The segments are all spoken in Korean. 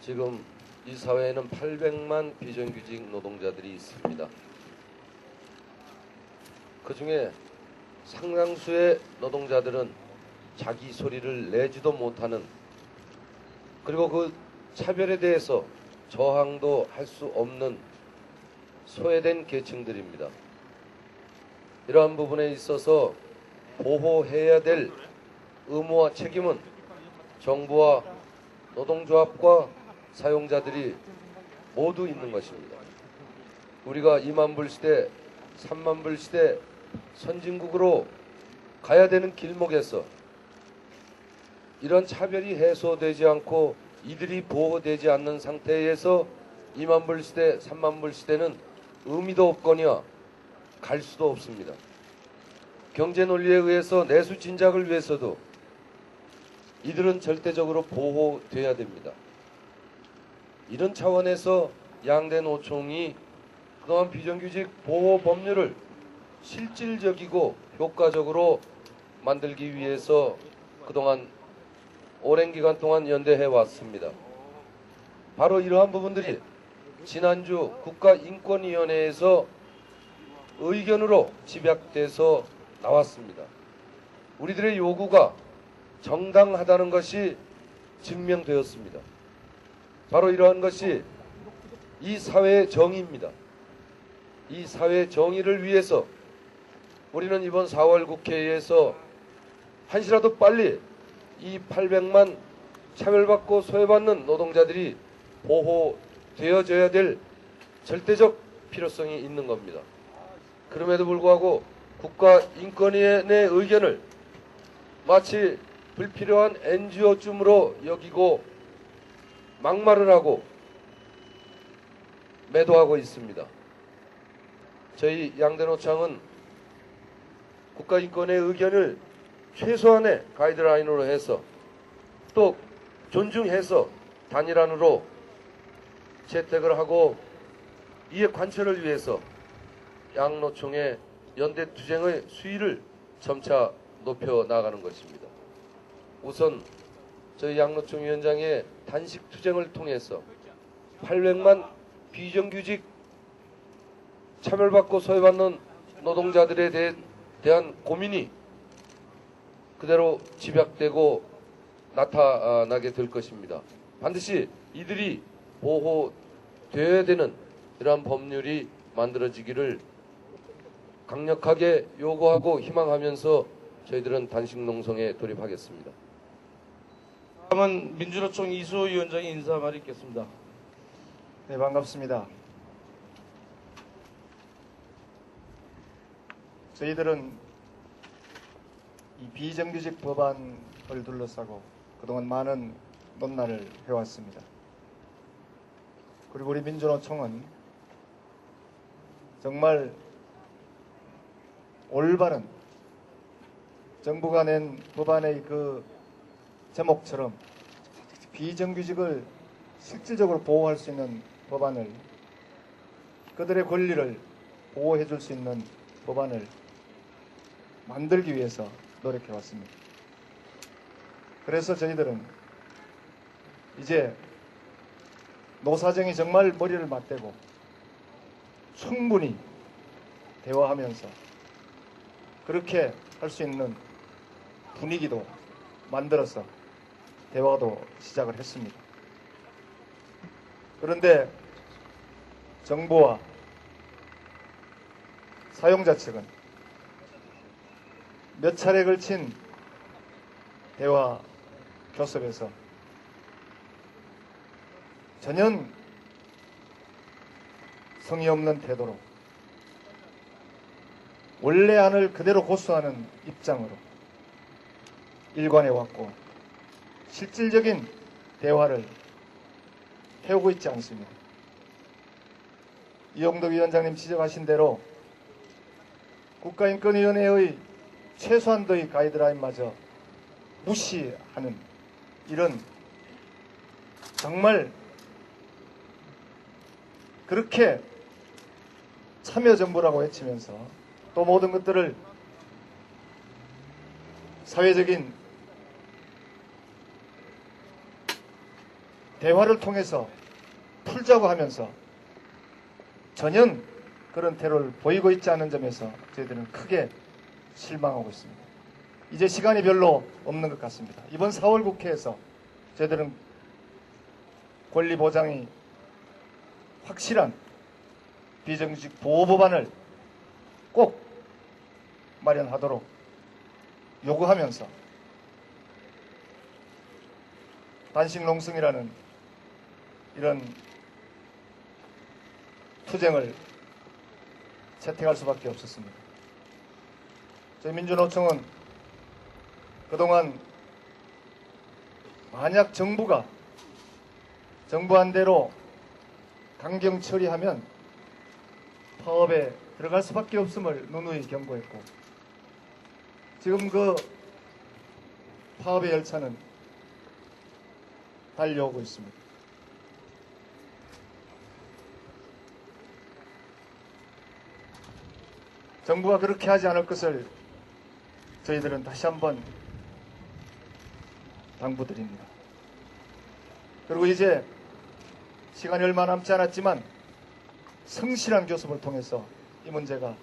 지금 이 사회에는 800만 비정규직 노동자들이 있습니다. 그 중에 상당수의 노동자들은 자기 소리를 내지도 못하는, 그리고 그 차별에 대해서 저항도 할 수 없는 소외된 계층들입니다. 이러한 부분에 있어서 보호해야 될 의무와 책임은 정부와 노동조합과 사용자들이 모두 있는 것입니다. 우리가 2만 불 시대, 3만 불 시대 선진국으로 가야 되는 길목에서 이런 차별이 해소되지 않고 이들이 보호되지 않는 상태에서 2만 불 시대, 3만 불 시대는 의미도 없거니와 갈 수도 없습니다. 경제 논리에 의해서 내수 진작을 위해서도 이들은 절대적으로 보호돼야 됩니다. 이런 차원에서 양대 노총이 그동안 비정규직 보호 법률을 실질적이고 효과적으로 만들기 위해서 그동안 오랜 기간 동안 연대해 왔습니다. 바로 이러한 부분들이 지난주 국가인권위원회에서 의견으로 집약돼서 나왔습니다. 우리들의 요구가 정당하다는 것이 증명되었습니다. 바로 이러한 것이 이 사회의 정의입니다. 이 사회의 정의를 위해서 우리는 이번 4월 국회에서 한시라도 빨리 이 800만 차별받고 소외받는 노동자들이 보호되어져야 될 절대적 필요성이 있는 겁니다. 그럼에도 불구하고 국가인권위원회의 의견을 마치 불필요한 NGO쯤으로 여기고 막말을 하고 매도하고 있습니다. 저희 양대노총은 국가인권의 의견을 최소한의 가이드라인으로 해서 또 존중해서 단일안으로 채택을 하고 이에 관철을 위해서 양노총의 연대투쟁의 수위를 점차 높여 나가는 것입니다. 우선 저희 양노총 위원장의 단식 투쟁을 통해서 800만 비정규직 차별받고 소외받는 노동자들에 대한 고민이 그대로 집약되고 나타나게 될 것입니다. 반드시 이들이 보호되어야 되는 이러한 법률이 만들어지기를 강력하게 요구하고 희망하면서 저희들은 단식 농성에 돌입하겠습니다. 다음은 민주노총 이수호 위원장의 인사 말이 있겠습니다. 네, 반갑습니다. 저희들은 이 비정규직 법안을 둘러싸고 그동안 많은 논란을 해왔습니다. 그리고 우리 민주노총은 정말 올바른 정부가 낸 법안의 그 제목처럼 비정규직을 실질적으로 보호할 수 있는 법안을, 그들의 권리를 보호해 줄 수 있는 법안을 만들기 위해서 노력해 왔습니다. 그래서 저희들은 이제 노사정이 정말 머리를 맞대고 충분히 대화하면서 그렇게 할 수 있는 분위기도 만들어서 대화도 시작을 했습니다. 그런데 정부와 사용자 측은 몇 차례 걸친 대화 교섭에서 전혀 성의 없는 태도로 원래 안을 그대로 고수하는 입장으로 일관해 왔고 실질적인 대화를 해오고 있지 않습니다. 이용덕 위원장님 지적하신 대로 국가인권위원회의 최소한도의 가이드라인마저 무시하는 이런 정말 그렇게 참여정부라고 외치면서 또 모든 것들을 사회적인 대화를 통해서 풀자고 하면서 전혀 그런 태도를 보이고 있지 않은 점에서 저희들은 크게 실망하고 있습니다. 이제 시간이 별로 없는 것 같습니다. 이번 4월 국회에서 저희들은 권리 보장이 확실한 비정규직 보호 법안을 꼭 마련하도록 요구하면서 단식 농성이라는 이런 투쟁을 채택할 수밖에 없었습니다. 저희 민주노총은 그동안 만약 정부가 정부한 대로 강경 처리하면 파업에 들어갈 수밖에 없음을 누누이 경고했고, 지금 그 파업의 열차는 달려오고 있습니다. 정부가 그렇게 하지 않을 것을 저희들은 다시 한번 당부드립니다. 그리고 이제 시간이 얼마 남지 않았지만 성실한 교섭을 통해서 이 문제가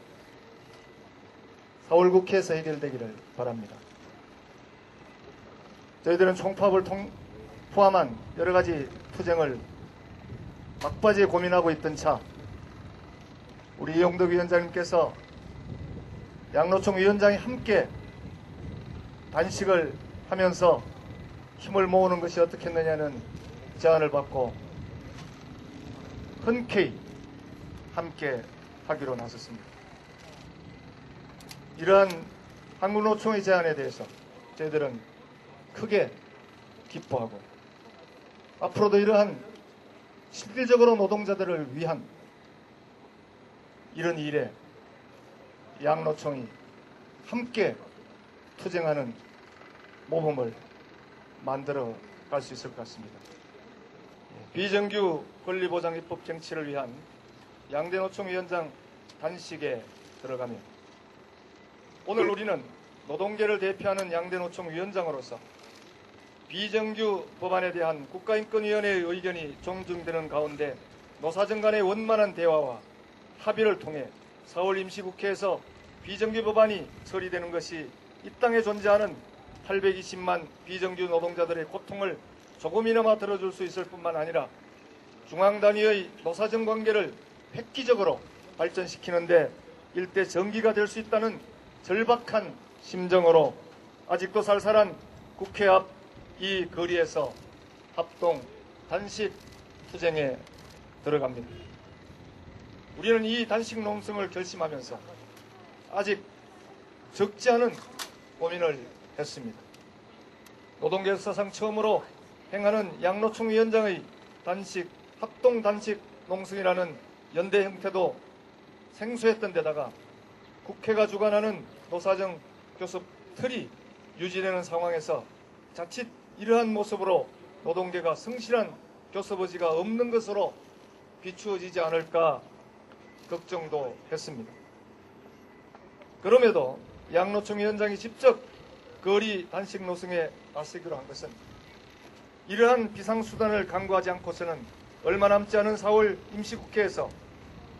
4월 국회에서 해결되기를 바랍니다. 저희들은 총파업을 포함한 여러 가지 투쟁을 막바지에 고민하고 있던 차, 우리 이용덕 위원장님께서 양노총 위원장이 함께 단식을 하면서 힘을 모으는 것이 어떻겠느냐는 제안을 받고 흔쾌히 함께 하기로 나섰습니다. 이러한 한국노총의 제안에 대해서 저희들은 크게 기뻐하고, 앞으로도 이러한 실질적으로 노동자들을 위한 이런 일에 양노총이 함께 투쟁하는 모범을 만들어 갈 수 있을 것 같습니다. 비정규 권리보장 입법 쟁취를 위한 양대노총 위원장 단식에 들어가며, 오늘 우리는 노동계를 대표하는 양대노총 위원장으로서 비정규 법안에 대한 국가인권위원회의 의견이 존중되는 가운데 노사정 간의 원만한 대화와 합의를 통해 4월 임시국회에서 비정규 법안이 처리되는 것이 이 땅에 존재하는 820만 비정규 노동자들의 고통을 조금이나마 들어줄 수 있을 뿐만 아니라 중앙단위의 노사정 관계를 획기적으로 발전시키는데 일대 전기가 될 수 있다는 절박한 심정으로 아직도 살살한 국회 앞 이 거리에서 합동 단식 투쟁에 들어갑니다. 우리는 이 단식 농성을 결심하면서 아직 적지 않은 고민을 했습니다. 노동계 사상 처음으로 행하는 양노총 위원장의 단식, 합동 단식 농성이라는 연대 형태도 생소했던 데다가 국회가 주관하는 노사정 교섭 틀이 유지되는 상황에서 자칫 이러한 모습으로 노동계가 성실한 교섭 의지가 없는 것으로 비추어지지 않을까 걱정도 했습니다. 그럼에도 양노총 위원장이 직접 거리 단식 노성에 나서기로 한 것은 이러한 비상수단을 강구하지 않고서는 얼마 남지 않은 4월 임시국회에서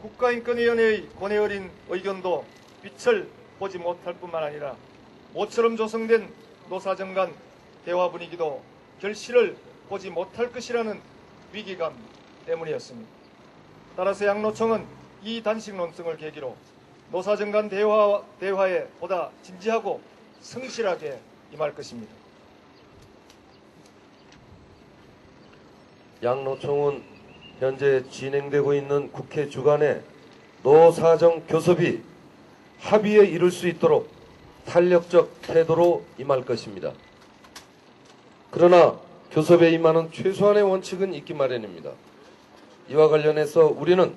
국가인권위원회의 고뇌 어린 의견도 빛을 보지 못할 뿐만 아니라 모처럼 조성된 노사정 간 대화 분위기도 결실을 보지 못할 것이라는 위기감 때문이었습니다. 따라서 양노총은 이 단식 논성을 계기로 노사정 간 대화에 보다 진지하고 성실하게 임할 것입니다. 양노총은 현재 진행되고 있는 국회 주간의 노사정 교섭이 합의에 이를 수 있도록 탄력적 태도로 임할 것입니다. 그러나 교섭에 임하는 최소한의 원칙은 있기 마련입니다. 이와 관련해서 우리는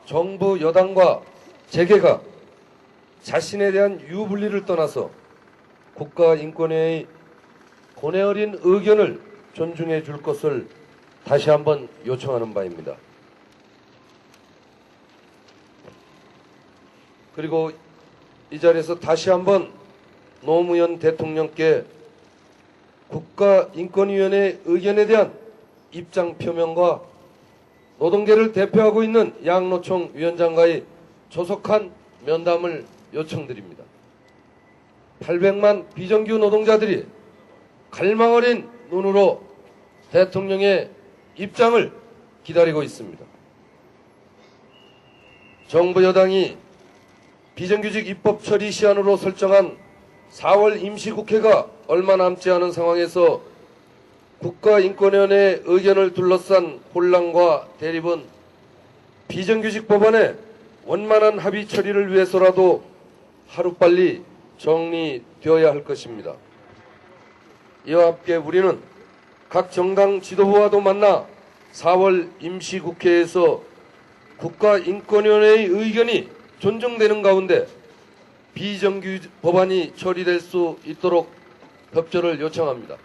정부 여당과 재계가 자신에 대한 유불리를 떠나서 국가인권위의 고뇌 어린 의견을 존중해 줄 것을 다시 한번 요청하는 바입니다. 그리고 이 자리에서 다시 한번 노무현 대통령께 국가인권위원회의 의견에 대한 입장 표명과 노동계를 대표하고 있는 양노총 위원장과의 조속한 면담을 요청드립니다. 800만 비정규 노동자들이 갈망 어린 눈으로 대통령의 입장을 기다리고 있습니다. 정부 여당이 비정규직 입법 처리 시한으로 설정한 4월 임시국회가 얼마 남지 않은 상황에서 국가인권위원회의 의견을 둘러싼 혼란과 대립은 비정규직 법안의 원만한 합의 처리를 위해서라도 하루빨리 정리되어야 할 것입니다. 이와 함께 우리는 각 정당 지도부와도 만나 4월 임시국회에서 국가인권위원회의 의견이 존중되는 가운데 비정규직 법안이 처리될 수 있도록 협조를 요청합니다.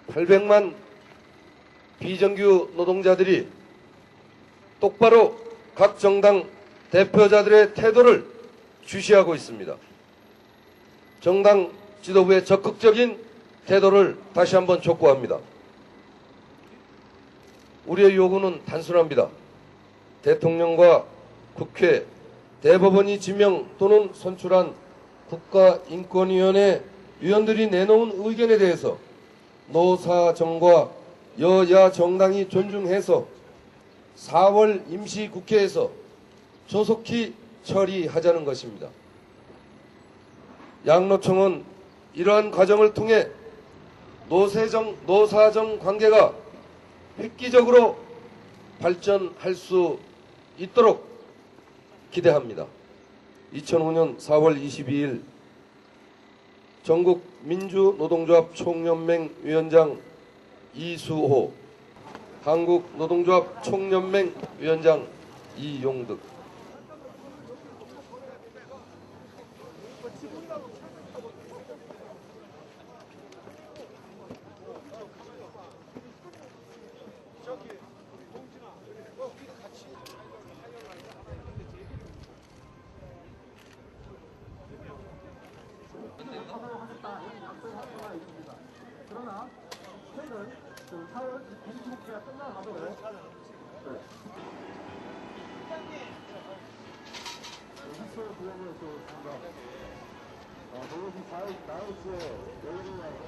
800만 비정규 노동자들이 똑바로 각 정당 대표자들의 태도를 주시하고 있습니다. 정당 지도부의 적극적인 태도를 다시 한번 촉구합니다. 우리의 요구는 단순합니다. 대통령과 국회, 대법원이 지명 또는 선출한 국가인권위원회 위원들이 내놓은 의견에 대해서 노사정과 여야 정당이 존중해서 4월 임시국회에서 조속히 처리하자는 것입니다. 양노총은 이러한 과정을 통해 노사정 관계가 획기적으로 발전할 수 있도록 기대합니다. 2005년 4월 22일 전국 민주노동조합 총연맹 위원장 이수호, 한국노동조합 총연맹 위원장 이용득. 그러나 최근 그 4월 임시국회가 끝나가도 휘철 구역에서 상가 그것이 4월 4일째 내일을 와서